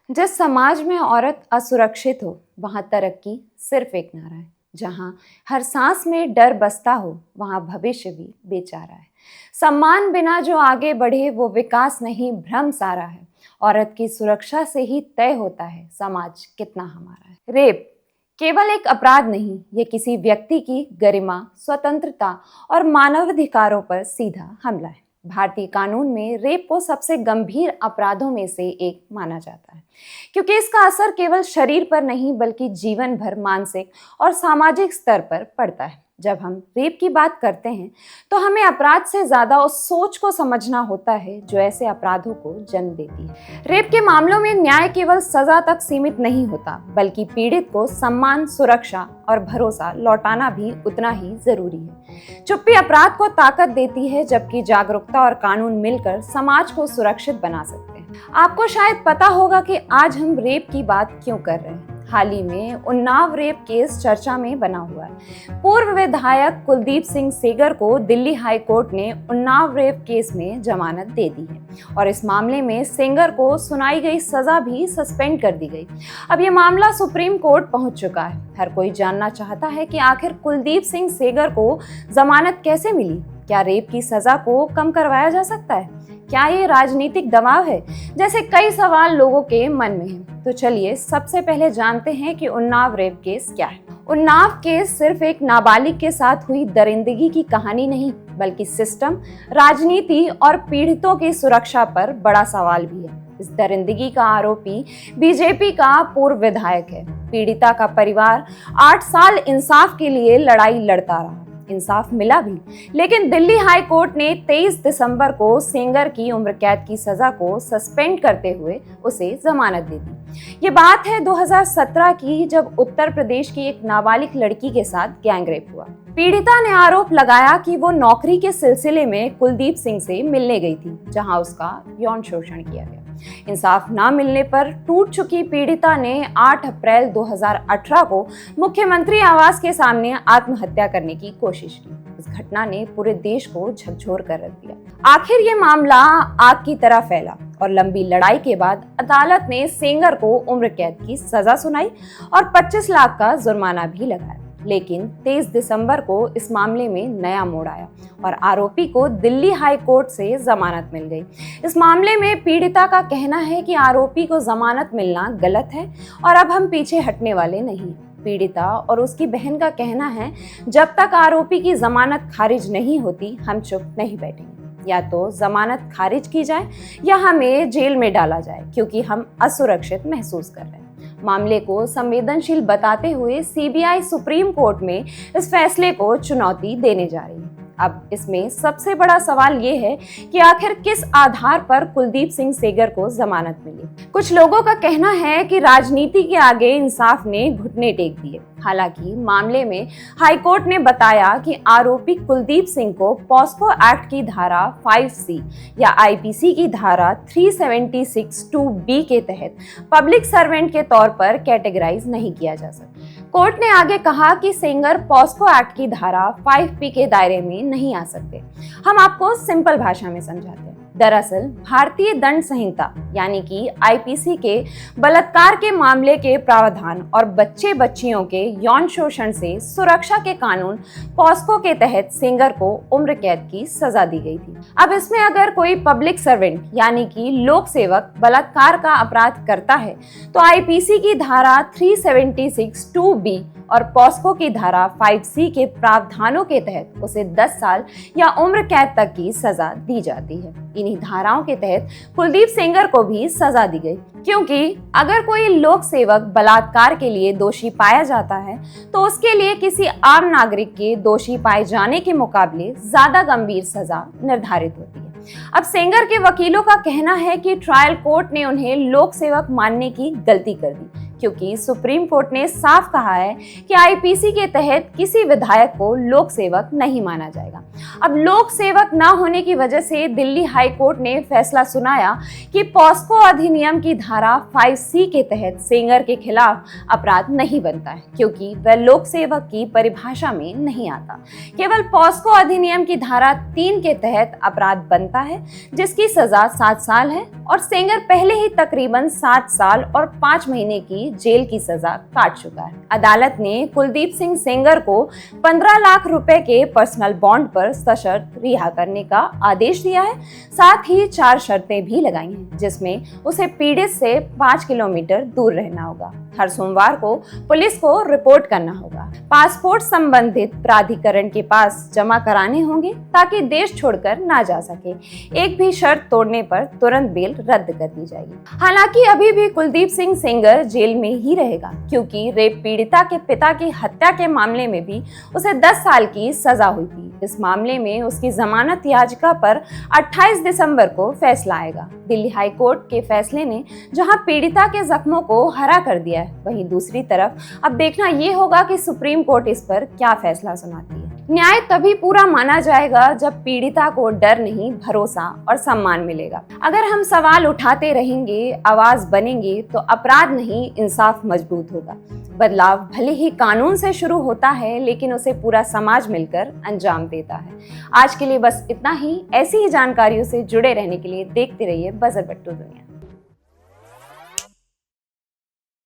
जिस समाज में औरत असुरक्षित हो वहां तरक्की सिर्फ एक नारा है। जहां हर सांस में डर बसता हो वहां भविष्य भी बेचारा है। सम्मान बिना जो आगे बढ़े वो विकास नहीं भ्रम सारा है। औरत की सुरक्षा से ही तय होता है समाज कितना हमारा है। रेप केवल एक अपराध नहीं, ये किसी व्यक्ति की गरिमा, स्वतंत्रता और मानवाधिकारों पर सीधा हमला है। भारतीय कानून में रेप को सबसे गंभीर अपराधों में से एक माना जाता है, क्योंकि इसका असर केवल शरीर पर नहीं बल्कि जीवन भर मानसिक और सामाजिक स्तर पर पड़ता है। जब हम रेप की बात करते हैं तो हमें अपराध से ज्यादा उस सोच को समझना होता है जो ऐसे अपराधों को जन्म देती है। रेप के मामलों में न्याय केवल सजा तक सीमित नहीं होता, बल्कि पीड़ित को सम्मान, सुरक्षा और भरोसा लौटाना भी उतना ही जरूरी है। चुप्पी अपराध को ताकत देती है, जबकि जागरूकता और कानून मिलकर समाज को सुरक्षित बना सकते हैं। आपको शायद पता होगा कि आज हम रेप की बात क्यों कर रहे हैं। हाल ही में उन्नाव रेप केस चर्चा में बना हुआ है। पूर्व विधायक कुलदीप सिंह सेंगर को दिल्ली हाई कोर्ट ने उन्नाव रेप केस में जमानत दे दी है और इस मामले में सेंगर को सुनाई गई सजा भी सस्पेंड कर दी गई। अब ये मामला सुप्रीम कोर्ट पहुंच चुका है। हर कोई जानना चाहता है कि आखिर कुलदीप सिंह सेंगर को जमानत कैसे मिली। क्या रेप की सजा को कम करवाया जा सकता है? क्या ये राजनीतिक दबाव है? जैसे कई सवाल लोगों के मन में हैं। तो चलिए सबसे पहले जानते हैं कि उन्नाव रेप केस क्या है। उन्नाव केस सिर्फ एक नाबालिग के साथ हुई दरिंदगी की कहानी नहीं, बल्कि सिस्टम, राजनीति और पीड़ितों की सुरक्षा पर बड़ा सवाल भी है। इस दरिंदगी का आरोपी बीजेपी का पूर्व विधायक है। पीड़िता का परिवार 8 साल इंसाफ के लिए लड़ाई लड़ता रहा। इंसाफ मिला भी, लेकिन दिल्ली हाई कोर्ट ने 23 दिसंबर को सेंगर की उम्र कैद की सजा को सस्पेंड करते हुए उसे जमानत दे दी। ये बात है 2017 की, जब उत्तर प्रदेश की एक नाबालिग लड़की के साथ गैंगरेप हुआ। पीड़िता ने आरोप लगाया कि वो नौकरी के सिलसिले में कुलदीप सिंह से मिलने गई थी, जहां उसका यौन शोषण किया गया। इंसाफ न मिलने पर टूट चुकी पीड़िता ने 8 अप्रैल 2018 को मुख्यमंत्री आवास के सामने आत्महत्या करने की कोशिश की। इस घटना ने पूरे देश को झकझोर कर रख दिया। आखिर ये मामला आग की तरह फैला और लंबी लड़ाई के बाद अदालत ने सेंगर को उम्र कैद की सजा सुनाई और 25 लाख का जुर्माना भी लगाया। लेकिन 23 दिसंबर को इस मामले में नया मोड़ आया और आरोपी को दिल्ली हाई कोर्ट से जमानत मिल गई। इस मामले में पीड़िता का कहना है कि आरोपी को जमानत मिलना गलत है और अब हम पीछे हटने वाले नहीं। पीड़िता और उसकी बहन का कहना है, जब तक आरोपी की जमानत खारिज नहीं होती हम चुप नहीं बैठेंगे। या तो जमानत खारिज की जाए या हमें जेल में डाला जाए, क्योंकि हम असुरक्षित महसूस कर रहे हैं। मामले को संवेदनशील बताते हुए सीबीआई सुप्रीम कोर्ट में इस फैसले को चुनौती देने जा रही है। अब इसमें सबसे बड़ा सवाल ये है कि आखिर किस आधार पर कुलदीप सिंह सेंगर को जमानत मिली। कुछ लोगों का कहना है कि राजनीति के आगे इंसाफ ने घुटने टेक दिए। हालांकि मामले में हाईकोर्ट ने बताया कि आरोपी कुलदीप सिंह को पॉस्को एक्ट की धारा 5C या आईपीसी की धारा 376(2)B के तहत पब्लिक सर्वेंट के तौर पर कैटेगराइज नहीं किया जा सकता। कोर्ट ने आगे कहा कि सेंगर पॉस्को एक्ट की धारा 5P के दायरे में नहीं आ सकते। हम आपको सिंपल भाषा में समझाते हैं। दरअसल भारतीय दंड संहिता यानी कि आईपीसी के बलात्कार के मामले के प्रावधान और बच्चे बच्चियों के यौन शोषण से सुरक्षा के कानून पॉस्को के तहत सेंगर को उम्र कैद की सजा दी गई थी। अब इसमें अगर कोई पब्लिक सर्वेंट यानी कि लोक सेवक बलात्कार का अपराध करता है तो आईपीसी की धारा 376(2)B और पॉस्को की धारा 5C के प्रावधानों के तहत उसे 10 साल या उम्र कैद तक की सजा दी जाती है। इन्हीं धाराओं के तहत कुलदीप सेंगर को भी सजा दी गई, क्योंकि अगर कोई लोक सेवक बलात्कार के लिए दोषी पाया जाता है तो उसके लिए किसी आम नागरिक के दोषी पाए जाने के मुकाबले ज्यादा गंभीर सजा निर्धारित होती है। अब सेंगर के वकीलों का कहना है कि ट्रायल कोर्ट ने उन्हें लोक सेवक मानने की गलती कर दी, क्योंकि सुप्रीम कोर्ट ने साफ कहा है कि आईपीसी के तहत किसी विधायक को लोक सेवक नहीं माना जाएगा। अब लोक सेवक न होने की वजह से दिल्ली हाई कोर्ट ने फैसला सुनाया कि पॉस्को अधिनियम की धारा 5C के तहत सेंगर के खिलाफ अपराध नहीं बनता है, क्योंकि वह लोक सेवक की परिभाषा में नहीं आता। केवल पॉस्को अधिनियम की धारा 3 के तहत अपराध बनता है, जिसकी सजा 7 साल है और सेंगर पहले ही तकरीबन 7 साल और 5 महीने की जेल की सजा काट चुका है। अदालत ने कुलदीप सिंह सेंगर को 15 लाख रुपए के पर्सनल बॉन्ड पर सशर्त रिहा करने का आदेश दिया है। साथ ही 4 शर्तें भी लगाई हैं, जिसमें उसे पीड़ित से 5 किलोमीटर दूर रहना होगा, हर सोमवार को पुलिस को रिपोर्ट करना होगा, पासपोर्ट संबंधित प्राधिकरण के पास जमा कराने होंगे ताकि देश छोड़कर ना जा सके। एक भी शर्त तोड़ने पर तुरंत बेल रद्द कर दी जाएगी। हालांकि अभी भी कुलदीप सिंह सेंगर जेल में ही रहेगा, क्योंकि रेप पीड़िता के पिता की हत्या के मामले में भी उसे 10 साल की सजा हुई थी। इस मामले में उसकी जमानत याचिका पर 28 दिसंबर को फैसला आएगा। दिल्ली हाई कोर्ट के फैसले ने जहां पीड़िता के जख्मों को हरा कर दिया है, वहीं दूसरी तरफ अब देखना ये होगा कि सुप्रीम कोर्ट इस पर क्या फैसला सुनाती है। न्याय तभी पूरा माना जाएगा जब पीड़िता को डर नहीं, भरोसा और सम्मान मिलेगा। अगर हम सवाल उठाते रहेंगे, आवाज बनेंगे, तो अपराध नहीं, इंसाफ मजबूत होगा। बदलाव भले ही कानून से शुरू होता है, लेकिन उसे पूरा समाज मिलकर अंजाम देता है। आज के लिए बस इतना ही। ऐसी ही जानकारियों से जुड़े रहने के लिए देखते रहिए बजर बट्टू दुनिया।